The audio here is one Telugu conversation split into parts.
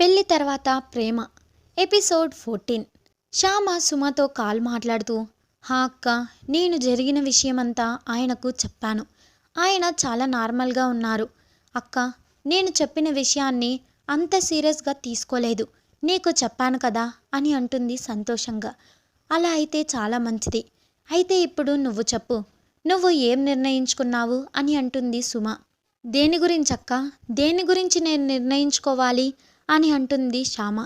పెళ్లి తర్వాత ప్రేమ ఎపిసోడ్ 14. శ్యామ సుమతో కాల్ మాట్లాడుతూ, హా అక్క, నేను జరిగిన విషయమంతా ఆయనకు చెప్పాను. ఆయన చాలా నార్మల్గా ఉన్నారు. అక్క, నేను చెప్పిన విషయాన్ని అంత సీరియస్గా తీసుకోలేదు. నీకు చెప్పాను కదా అని అంటుంది సంతోషంగా. అలా అయితే చాలా మంచిది. అయితే ఇప్పుడు నువ్వు చెప్పు, నువ్వు ఏం నిర్ణయించుకున్నావు అని అంటుంది సుమ. దేని గురించక్క, దేని గురించి నేను నిర్ణయించుకోవాలి అని అంటుంది శ్యామ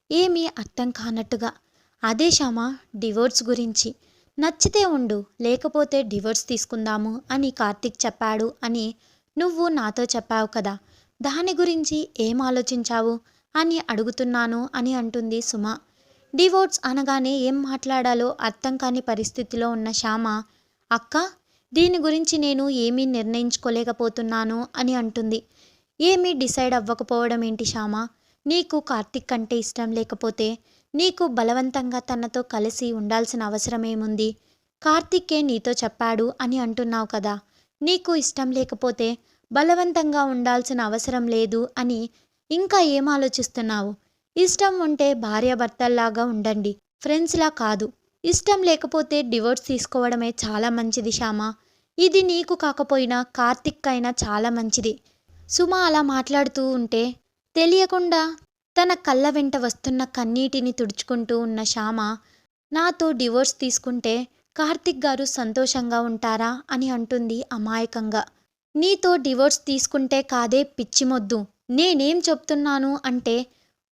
ఏమీ అర్థం కానట్టుగా. అదే శ్యామ, డివోర్స్ గురించి. నచ్చితే ఉండు, లేకపోతే డివోర్స్ తీసుకుందాము అని కార్తీక్ చెప్పాడు అని నువ్వు నాతో చెప్పావు కదా, దాని గురించి ఏం ఆలోచించావు అని అడుగుతున్నాను అని అంటుంది సుమ. డివోర్స్ అనగానే ఏం మాట్లాడాలో అర్థం కాని పరిస్థితిలో ఉన్న శ్యామ, అక్క, దీని గురించి నేను ఏమీ నిర్ణయించుకోలేకపోతున్నాను అని అంటుంది. ఏమీ డిసైడ్ అవ్వకపోవడం ఏంటి శ్యామ? నీకు కార్తీక్ అంటే ఇష్టం లేకపోతే నీకు బలవంతంగా తనతో కలిసి ఉండాల్సిన అవసరం ఏముంది? కార్తీకే నీతో చెప్పాడు అని అంటున్నావు కదా. నీకు ఇష్టం లేకపోతే బలవంతంగా ఉండాల్సిన అవసరం లేదు అని ఇంకా ఏం ఆలోచిస్తున్నావు? ఇష్టం ఉంటే భార్యాభర్తల్లాగా ఉండండి, ఫ్రెండ్స్లా కాదు. ఇష్టం లేకపోతే డివోర్స్ తీసుకోవడమే చాలా మంచిది శ్యామ. ఇది నీకు కాకపోయినా కార్తీక్ అయినా చాలా మంచిది. సుమ అలా మాట్లాడుతూ ఉంటే తెలియకుండా తన కళ్ళ వెంట వస్తున్న కన్నీటిని తుడుచుకుంటూ ఉన్న శ్యామ, నాతో డివోర్స్ తీసుకుంటే కార్తీక్ గారు సంతోషంగా ఉంటారా అని అంటుంది అమాయకంగా. నీతో డివోర్స్ తీసుకుంటే కాదే పిచ్చిమొద్దు, నేనేం చెప్తున్నాను అంటే,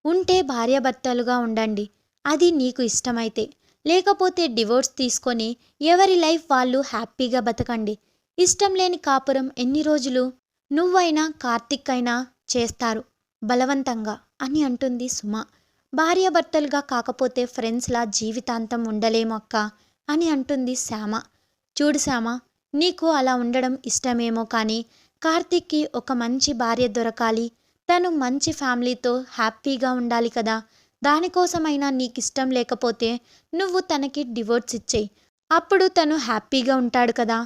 ఉంటే భార్యాభర్తలుగా ఉండండి, అది నీకు ఇష్టమైతే. లేకపోతే డివోర్స్ తీసుకొని ఎవరి లైఫ్ వాళ్ళు హ్యాపీగా బతకండి. ఇష్టం లేని కాపురం ఎన్ని రోజులు నువ్వైనా కార్తీక్ అయినా చేస్తారు బలవంతంగా అని అంటుంది సుమ. భార్యాభర్తలుగా కాకపోతే ఫ్రెండ్స్లా జీవితాంతం ఉండలేము అక్క అని అంటుంది శ్యామ. చూడు శ్యామ, నీకు అలా ఉండడం ఇష్టమేమో కానీ కార్తీక్కి ఒక మంచి భార్య దొరకాలి, తను మంచి ఫ్యామిలీతో హ్యాపీగా ఉండాలి కదా. దానికోసమైనా నీకిష్టం లేకపోతే నువ్వు తనకి డివోర్స్ ఇచ్చేయి, అప్పుడు తను హ్యాపీగా ఉంటాడు కదా.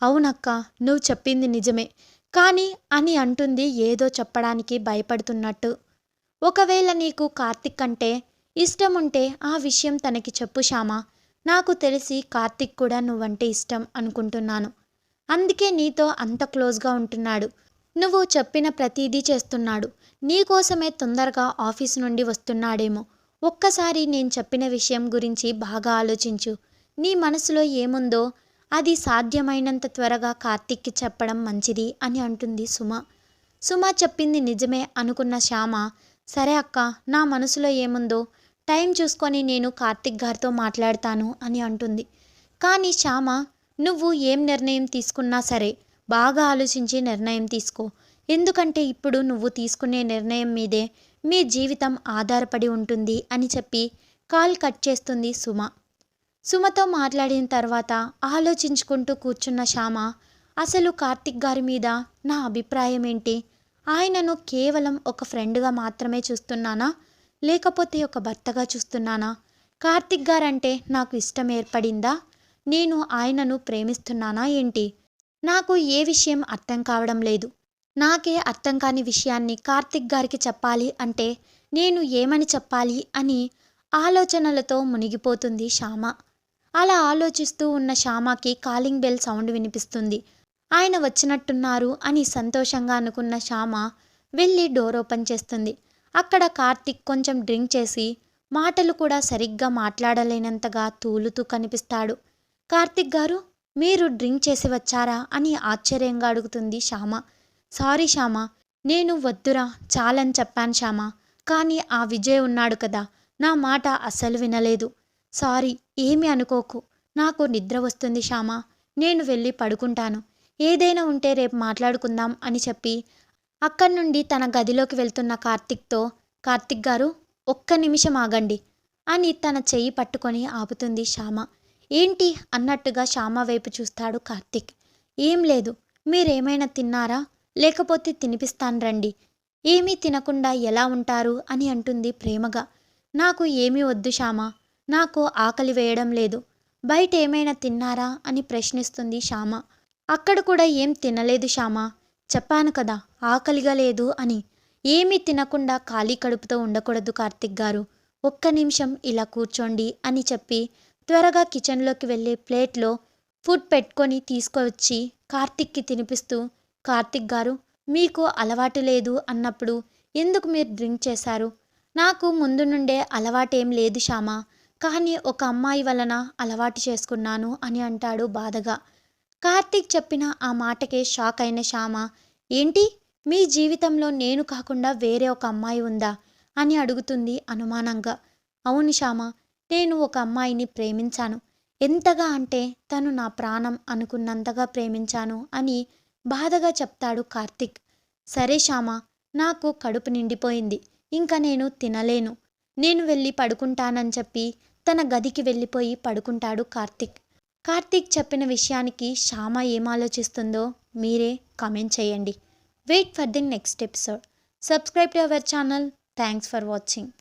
అవునక్క, నువ్వు చెప్పింది నిజమే కానీ అని అంటుంది ఏదో చెప్పడానికి భయపడుతున్నట్టు. ఒకవేళ నీకు కార్తీక్ అంటే ఇష్టం ఉంటే ఆ విషయం తనకి చెప్పు శ్యామ. నాకు తెలిసి కార్తీక్ కూడా నువ్వంటే ఇష్టం అనుకుంటున్నాను, అందుకే నీతో అంత క్లోజ్గా ఉంటున్నాడు. నువ్వు చెప్పిన ప్రతిదీ చేస్తున్నాడు. నీకోసమే తొందరగా ఆఫీస్ నుండి వస్తున్నాడేమో. ఒక్కసారి నేను చెప్పిన విషయం గురించి బాగా ఆలోచించు. నీ మనసులో ఏముందో అది సాధ్యమైనంత త్వరగా కార్తీక్కి చెప్పడం మంచిది అని అంటుంది సుమ. సుమ చెప్పింది నిజమే అనుకున్న శ్యామ, సరే అక్క, నా మనసులో ఏముందో టైం చూసుకొని నేను కార్తీక్ గారితో మాట్లాడతాను అని అంటుంది. కానీ శ్యామ, నువ్వు ఏం నిర్ణయం తీసుకున్నా సరే బాగా ఆలోచించి నిర్ణయం తీసుకో. ఎందుకంటే ఇప్పుడు నువ్వు తీసుకునే నిర్ణయం మీదే మీ జీవితం ఆధారపడి ఉంటుంది అని చెప్పి కాల్ కట్ చేస్తుంది సుమ. సుమతో మాట్లాడిన తర్వాత ఆలోచించుకుంటూ కూర్చున్న శ్యామ, అసలు కార్తీక్ గారి మీద నా అభిప్రాయం ఏంటి? ఆయనను కేవలం ఒక ఫ్రెండ్గా మాత్రమే చూస్తున్నానా, లేకపోతే ఒక భర్తగా చూస్తున్నానా? కార్తీక్ గారంటే నాకు ఇష్టం ఏర్పడిందా? నేను ఆయనను ప్రేమిస్తున్నానా ఏంటి? నాకు ఏ విషయం అర్థం కావడం లేదు. నాకే అర్థం కాని విషయాన్ని కార్తీక్ గారికి చెప్పాలి అంటే నేను ఏమని చెప్పాలి అని ఆలోచనలతో మునిగిపోతుంది శ్యామ. అలా ఆలోచిస్తూ ఉన్న శ్యామకి కాలింగ్ బెల్ సౌండ్ వినిపిస్తుంది. ఆయన వచ్చినట్టున్నారు అని సంతోషంగా అనుకున్న శ్యామ వెళ్ళి డోర్ ఓపెన్ చేస్తుంది. అక్కడ కార్తీక్ కొంచెం డ్రింక్ చేసి మాటలు కూడా సరిగ్గా మాట్లాడలేనంతగా తూలుతూ కనిపిస్తాడు. కార్తీక్ గారు, మీరు డ్రింక్ చేసి వచ్చారా అని ఆశ్చర్యంగా అడుగుతుంది శ్యామ. సారీ శ్యామ, నేను వద్దురా చాలని చెప్పాను శ్యామ, కానీ ఆ విజయ్ ఉన్నాడు కదా, నా మాట అస్సలు వినలేదు. సారీ, ఏమీ అనుకోకు. నాకు నిద్ర వస్తుంది శ్యామ, నేను వెళ్ళి పడుకుంటాను. ఏదైనా ఉంటే రేపు మాట్లాడుకుందాం అని చెప్పి అక్కడి నుండి తన గదిలోకి వెళ్తున్న కార్తీక్తో, కార్తీక్ గారు, ఒక్క నిమిషం ఆగండి అని తన చెయ్యి పట్టుకొని ఆపుతుంది శ్యామ. ఏంటి అన్నట్టుగా శ్యామ వైపు చూస్తాడు కార్తీక్. ఏం లేదు, మీరేమైనా తిన్నారా? లేకపోతే తినిపిస్తాను రండి. ఏమీ తినకుండా ఎలా ఉంటారు అని అంటుంది ప్రేమగా. నాకు ఏమీ వద్దు శ్యామ, నాకు ఆకలి వేయడం లేదు. బయట ఏమైనా తిన్నారా అని ప్రశ్నిస్తుంది శ్యామ. అక్కడ కూడా ఏం తినలేదు శ్యామ, చెప్పాను కదా ఆకలిగా లేదు అని. ఏమీ తినకుండా ఖాళీ కడుపుతో ఉండకూడదు కార్తిక్ గారు. ఒక్క నిమిషం ఇలా కూర్చోండి అని చెప్పి త్వరగా కిచెన్లోకి వెళ్ళి ప్లేట్లో ఫుడ్ పెట్టుకొని తీసుకువచ్చి కార్తిక్కి తినిపిస్తూ, కార్తిక్ గారు, మీకు అలవాటు లేదు అన్నప్పుడు ఎందుకు మీరు డ్రింక్ చేశారు? నాకు ముందు నుండే అలవాటేం లేదు శ్యామ, కానీ ఒక అమ్మాయి వలన అలవాటు చేసుకున్నాను అని అంటాడు బాధగా. కార్తీక్ చెప్పిన ఆ మాటకే షాక్ అయిన శ్యామ, ఏంటి, మీ జీవితంలో నేను కాకుండా వేరే ఒక అమ్మాయి ఉందా అని అడుగుతుంది అనుమానంగా. అవును శ్యామ, నేను ఒక అమ్మాయిని ప్రేమించాను. ఎంతగా అంటే తను నా ప్రాణం అనుకున్నంతగా ప్రేమించాను అని బాధగా చెప్తాడు కార్తీక్. సరే శ్యామ, నాకు కడుపు నిండిపోయింది, ఇంకా నేను తినలేను, నేను వెళ్ళి పడుకుంటానని చెప్పి తన గదికి వెళ్ళిపోయి పడుకుంటాడు కార్తీక్. కార్తీక్ చెప్పిన విషయానికి శ్యామ ఏం ఆలోచిస్తుందో మీరే కామెంట్ చేయండి. Wait for the next episode. Subscribe to our channel. Thanks for watching.